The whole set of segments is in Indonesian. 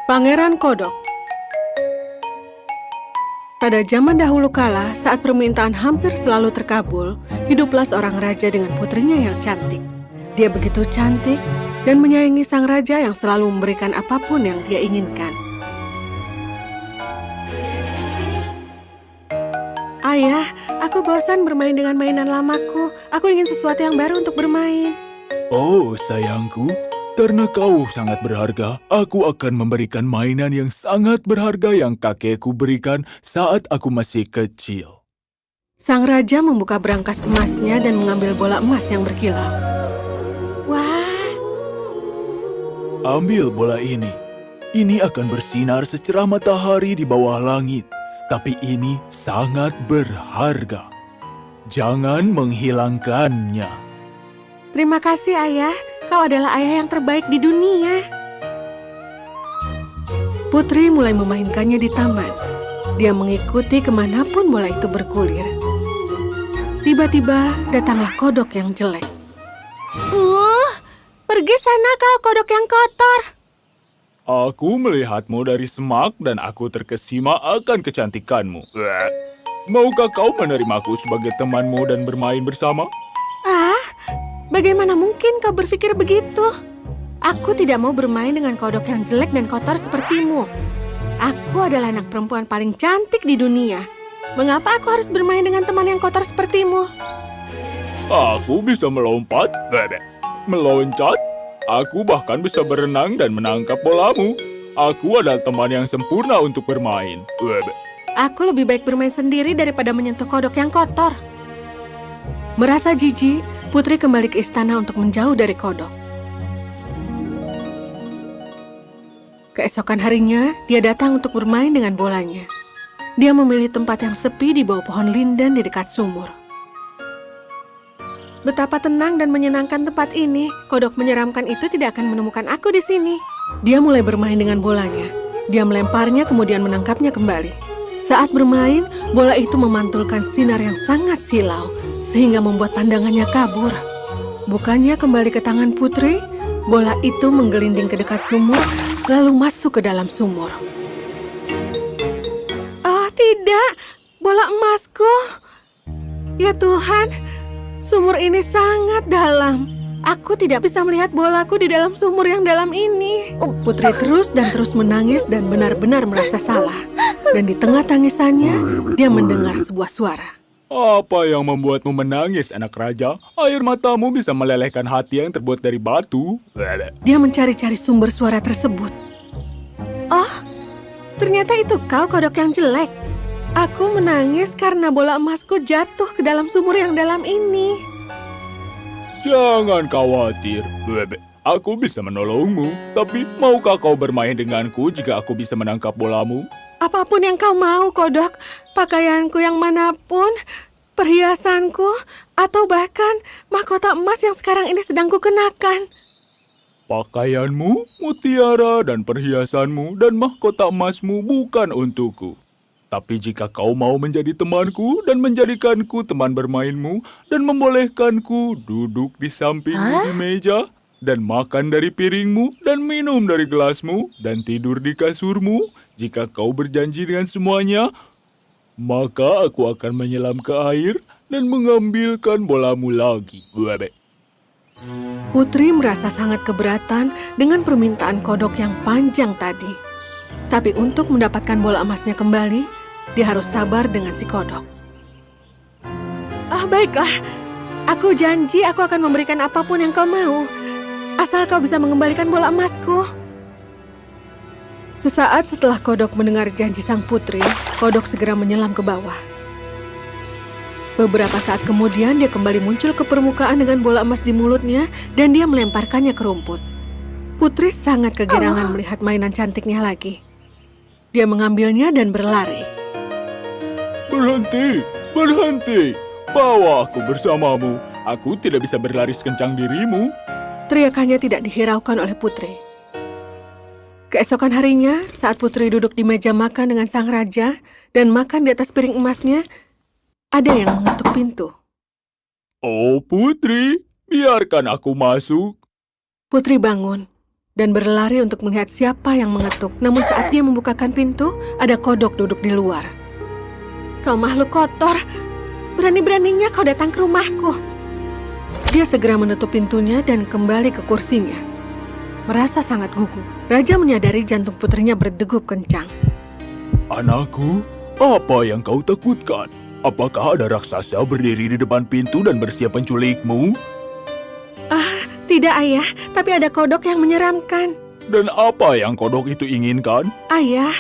Pangeran Kodok. Pada zaman dahulu kala, saat permintaan hampir selalu terkabul, hiduplah seorang raja dengan putrinya yang cantik. Dia begitu cantik dan menyayangi sang raja yang selalu memberikan apapun yang dia inginkan. Ayah, aku bosan bermain dengan mainan lamaku. Aku ingin sesuatu yang baru untuk bermain. Oh, sayangku, karena kau sangat berharga, aku akan memberikan mainan yang sangat berharga yang kakekku berikan saat aku masih kecil. Sang raja membuka berangkas emasnya dan mengambil bola emas yang berkilau. Wah, Ambil bola ini. Ini akan bersinar secerah matahari di bawah langit. Tapi ini sangat berharga. Jangan menghilangkannya. terima kasih ayah. Kau adalah ayah yang terbaik di dunia. Putri mulai memainkannya di taman. Dia mengikuti kemanapun bola itu bergulir. Tiba-tiba datanglah kodok yang jelek. Pergi sana kau kodok yang kotor. Aku melihatmu dari semak dan aku terkesima akan kecantikanmu. Maukah kau menerimaku sebagai temanmu dan bermain bersama? Bagaimana mungkin kau berpikir begitu? Aku tidak mau bermain dengan kodok yang jelek dan kotor sepertimu. Aku adalah anak perempuan paling cantik di dunia. Mengapa aku harus bermain dengan teman yang kotor sepertimu? Aku bisa melompat, meloncat. Aku bahkan bisa berenang dan menangkap bolamu. Aku adalah teman yang sempurna untuk bermain. Aku lebih baik bermain sendiri daripada menyentuh kodok yang kotor. Merasa jijik, Putri kembali ke istana untuk menjauh dari kodok. Keesokan harinya, dia datang untuk bermain dengan bolanya. Dia memilih tempat yang sepi di bawah pohon linden di dekat sumur. Betapa tenang dan menyenangkan tempat ini. Kodok menyeramkan itu tidak akan menemukan aku di sini. Dia mulai bermain dengan bolanya. Dia melemparnya kemudian menangkapnya kembali. Saat bermain, bola itu memantulkan sinar yang sangat silau, sehingga membuat pandangannya kabur. Bukannya kembali ke tangan Putri, bola itu menggelinding ke dekat sumur, lalu masuk ke dalam sumur. Oh tidak, bola emasku. Ya Tuhan, sumur ini sangat dalam. Aku tidak bisa melihat bolaku di dalam sumur yang dalam ini. Putri terus dan terus menangis dan benar-benar merasa salah. Dan di tengah tangisannya, dia mendengar sebuah suara. Apa yang membuatmu menangis, anak raja? Air matamu bisa melelehkan hati yang terbuat dari batu. Dia mencari-cari sumber suara tersebut. Oh, ternyata itu kau kodok yang jelek. Aku menangis karena bola emasku jatuh ke dalam sumur yang dalam ini. Jangan khawatir, aku bisa menolongmu. Tapi maukah kau bermain denganku jika aku bisa menangkap bolamu? Apapun yang kau mau, kodok. Pakaianku yang manapun, perhiasanku, atau bahkan mahkota emas yang sekarang ini sedang kukenakan. Pakaianmu, mutiara, dan perhiasanmu, dan mahkota emasmu bukan untukku. Tapi jika kau mau menjadi temanku dan menjadikanku teman bermainmu dan membolehkanku duduk di sampingmu di meja dan makan dari piringmu dan minum dari gelasmu dan tidur di kasurmu, jika kau berjanji dengan semuanya, maka aku akan menyelam ke air dan mengambilkan bolamu lagi. Putri merasa sangat keberatan dengan permintaan kodok yang panjang tadi. Tapi untuk mendapatkan bola emasnya kembali, dia harus sabar dengan si kodok. Baiklah. Aku janji aku akan memberikan apapun yang kau mau. Asal kau bisa mengembalikan bola emasku. Sesaat setelah kodok mendengar janji sang putri, kodok segera menyelam ke bawah. Beberapa saat kemudian dia kembali muncul ke permukaan dengan bola emas di mulutnya dan dia melemparkannya ke rumput. Putri sangat kegirangan melihat mainan cantiknya lagi. Dia mengambilnya dan berlari. Berhenti, berhenti. Bawa aku bersamamu. Aku tidak bisa berlari sekencang dirimu. Teriakannya tidak dihiraukan oleh Putri. Keesokan harinya, saat Putri duduk di meja makan dengan sang raja dan makan di atas piring emasnya, ada yang mengetuk pintu. Oh Putri, biarkan aku masuk. Putri bangun. dan berlari untuk melihat siapa yang mengetuk. Namun saat dia membukakan pintu, ada kodok duduk di luar. "Kau makhluk kotor, berani-beraninya kau datang ke rumahku." Dia segera menutup pintunya dan kembali ke kursinya. Merasa sangat gugup, raja menyadari jantung putrinya berdegup kencang. Anakku, apa yang kau takutkan? Apakah ada raksasa berdiri di depan pintu dan bersiap menculikmu? "Tidak, Ayah, tapi ada kodok yang menyeramkan." Dan apa yang kodok itu inginkan? "Ayah,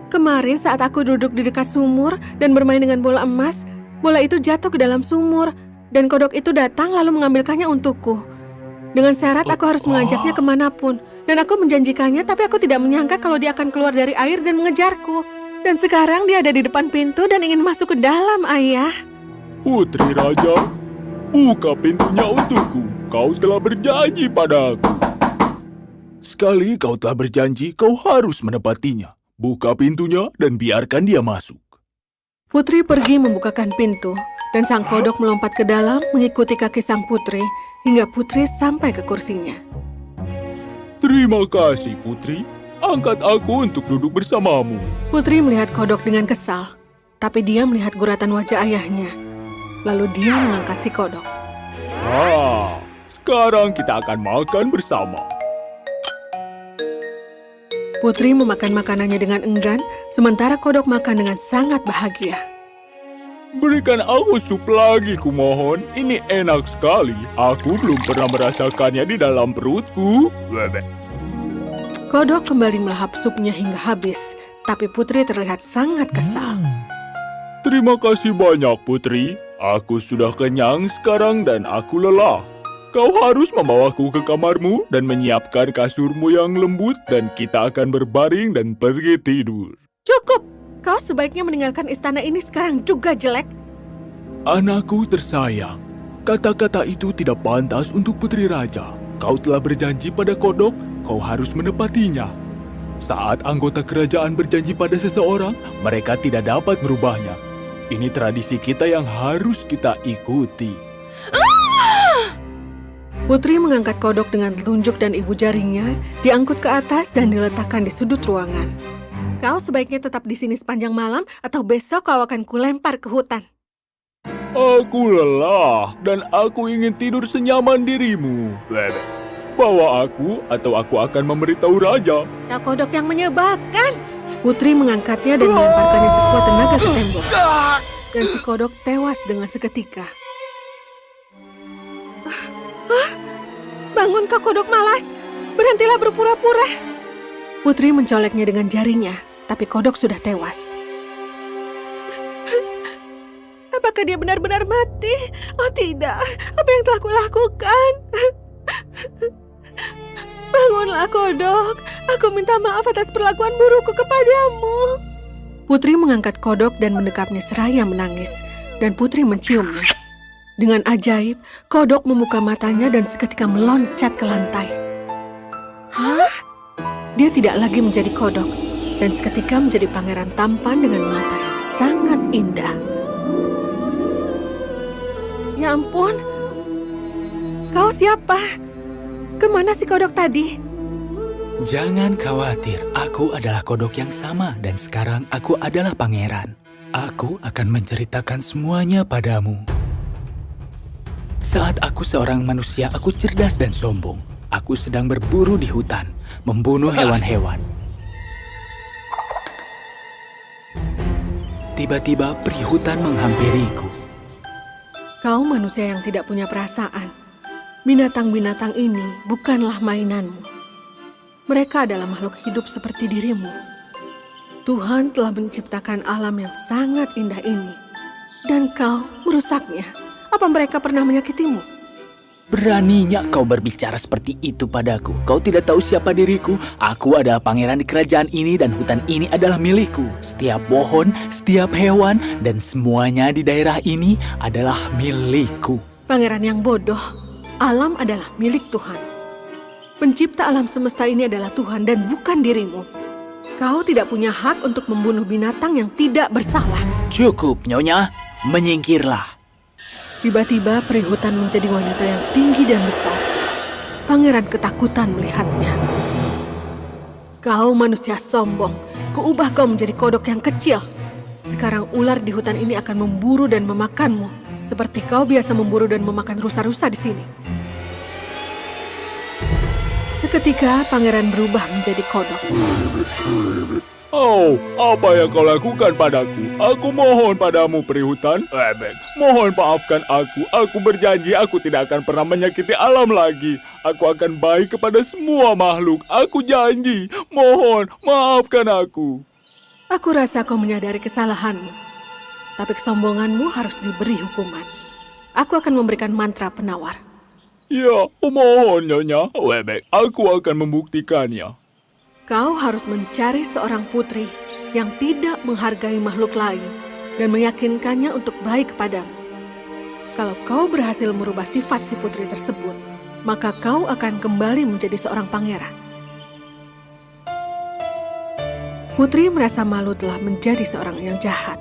kemarin saat aku duduk di dekat sumur dan bermain dengan bola emas, bola itu jatuh ke dalam sumur, dan kodok itu datang lalu mengambilkannya untukku. Dengan syarat aku harus mengajaknya kemanapun, dan aku menjanjikannya, tapi aku tidak menyangka kalau dia akan keluar dari air dan mengejarku. Dan sekarang dia ada di depan pintu dan ingin masuk ke dalam, Ayah." Putri Raja, buka pintunya untukku. Kau telah berjanji padaku. Sekali kau telah berjanji, kau harus menepatinya. Buka pintunya dan biarkan dia masuk. Putri pergi membukakan pintu, dan sang kodok melompat ke dalam mengikuti kaki sang putri, hingga putri sampai ke kursinya. Terima kasih, Putri. Angkat aku untuk duduk bersamamu. Putri melihat kodok dengan kesal, tapi dia melihat guratan wajah ayahnya. Lalu dia mengangkat si kodok. Sekarang kita akan makan bersama. Putri memakan makanannya dengan enggan, sementara kodok makan dengan sangat bahagia. Berikan aku sup lagi, kumohon. Ini enak sekali. Aku belum pernah merasakannya di dalam perutku. Kodok kembali melahap supnya hingga habis, tapi Putri terlihat sangat kesal. Terima kasih banyak, Putri. Aku sudah kenyang sekarang dan aku lelah. Kau harus membawaku ke kamarmu dan menyiapkan kasurmu yang lembut dan kita akan berbaring dan pergi tidur. Cukup! Kau sebaiknya meninggalkan istana ini sekarang juga, jelek. Anakku tersayang, kata-kata itu tidak pantas untuk Putri Raja. Kau telah berjanji pada kodok, kau harus menepatinya. Saat anggota kerajaan berjanji pada seseorang, mereka tidak dapat merubahnya. Ini tradisi kita yang harus kita ikuti. Putri mengangkat kodok dengan telunjuk dan ibu jarinya, diangkut ke atas dan diletakkan di sudut ruangan. Kau sebaiknya tetap di sini sepanjang malam, atau besok kau akan kulempar ke hutan. Aku lelah dan aku ingin tidur senyaman dirimu. Bawa aku atau aku akan memberitahu raja. Kau kodok yang menyebalkan. Putri mengangkatnya dan melemparkannya sekuat tenaga ke tembok. Dan si kodok tewas dengan seketika. Bangun kau kodok malas. Berhentilah berpura-pura. Putri mencoleknya dengan jarinya, tapi kodok sudah tewas. Apakah dia benar-benar mati? Oh tidak, apa yang telah kulakukan? Bangunlah kodok, aku minta maaf atas perlakuan burukku kepadamu. Putri mengangkat kodok dan mendekapnya seraya menangis, dan Putri menciumnya. Dengan ajaib, kodok membuka matanya dan seketika meloncat ke lantai. Hah? Dia tidak lagi menjadi kodok, dan seketika menjadi pangeran tampan dengan mata yang sangat indah. Ya ampun, kau siapa? Kemana si kodok tadi? Jangan khawatir, aku adalah kodok yang sama dan sekarang aku adalah pangeran. Aku akan menceritakan semuanya padamu. Saat aku seorang manusia, aku cerdas dan sombong. Aku sedang berburu di hutan, membunuh hewan-hewan. Tiba-tiba peri hutan menghampiriku. Kau manusia yang tidak punya perasaan. Binatang-binatang ini bukanlah mainanmu. Mereka adalah makhluk hidup seperti dirimu. Tuhan telah menciptakan alam yang sangat indah ini. Dan kau merusaknya. Apa mereka pernah menyakitimu? Beraninya kau berbicara seperti itu padaku. Kau tidak tahu siapa diriku. Aku adalah pangeran di kerajaan ini dan hutan ini adalah milikku. Setiap pohon, setiap hewan, dan semuanya di daerah ini adalah milikku. Pangeran yang bodoh. Alam adalah milik Tuhan. Pencipta alam semesta ini adalah Tuhan dan bukan dirimu. Kau tidak punya hak untuk membunuh binatang yang tidak bersalah. Cukup, Nyonya. Menyingkirlah. Tiba-tiba peri hutan menjadi wanita yang tinggi dan besar. Pangeran ketakutan melihatnya. Kau manusia sombong, kuubah kau menjadi kodok yang kecil. Sekarang ular di hutan ini akan memburu dan memakanmu, seperti kau biasa memburu dan memakan rusa-rusa di sini. Seketika pangeran berubah menjadi kodok. Oh, apa yang kau lakukan padaku? Aku mohon padamu, peri hutan. Bebek, mohon maafkan aku. Aku berjanji aku tidak akan pernah menyakiti alam lagi. Aku akan baik kepada semua makhluk. Aku janji. Mohon, maafkan aku. Aku rasa kau menyadari kesalahanmu, tapi kesombonganmu harus diberi hukuman. Aku akan memberikan mantra penawar. Ya, mohon Nyonya. Bebek, aku akan membuktikannya. Kau harus mencari seorang putri yang tidak menghargai makhluk lain dan meyakinkannya untuk baik kepadamu. Kalau kau berhasil merubah sifat si putri tersebut, maka kau akan kembali menjadi seorang pangeran. Putri merasa malu telah menjadi seorang yang jahat.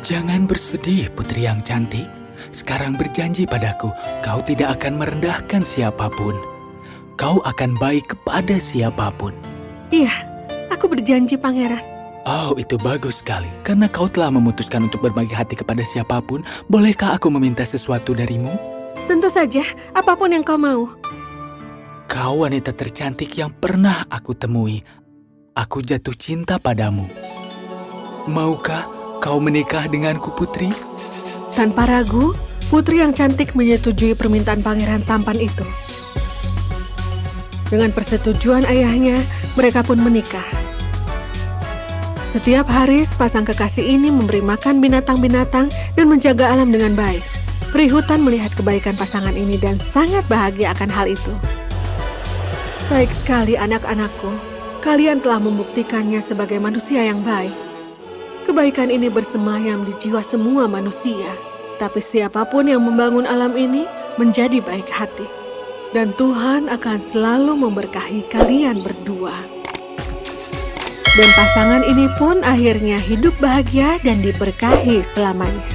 Jangan bersedih, putri yang cantik. Sekarang berjanji padaku, kau tidak akan merendahkan siapapun. Kau akan baik kepada siapapun. Iya, aku berjanji pangeran. Oh, itu bagus sekali. Karena kau telah memutuskan untuk berbagi hati kepada siapapun, bolehkah aku meminta sesuatu darimu? Tentu saja, apapun yang kau mau. Kau wanita tercantik yang pernah aku temui. Aku jatuh cinta padamu. Maukah kau menikah denganku, putri? Tanpa ragu, putri yang cantik menyetujui permintaan pangeran tampan itu. Dengan persetujuan ayahnya, mereka pun menikah. Setiap hari, sepasang kekasih ini memberi makan binatang-binatang dan menjaga alam dengan baik. Peri hutan melihat kebaikan pasangan ini dan sangat bahagia akan hal itu. Baik sekali anak-anakku, kalian telah membuktikannya sebagai manusia yang baik. Kebaikan ini bersemayam di jiwa semua manusia. Tapi siapapun yang membangun alam ini menjadi baik hati. Dan Tuhan akan selalu memberkahi kalian berdua. Dan pasangan ini pun akhirnya hidup bahagia dan diberkahi selamanya.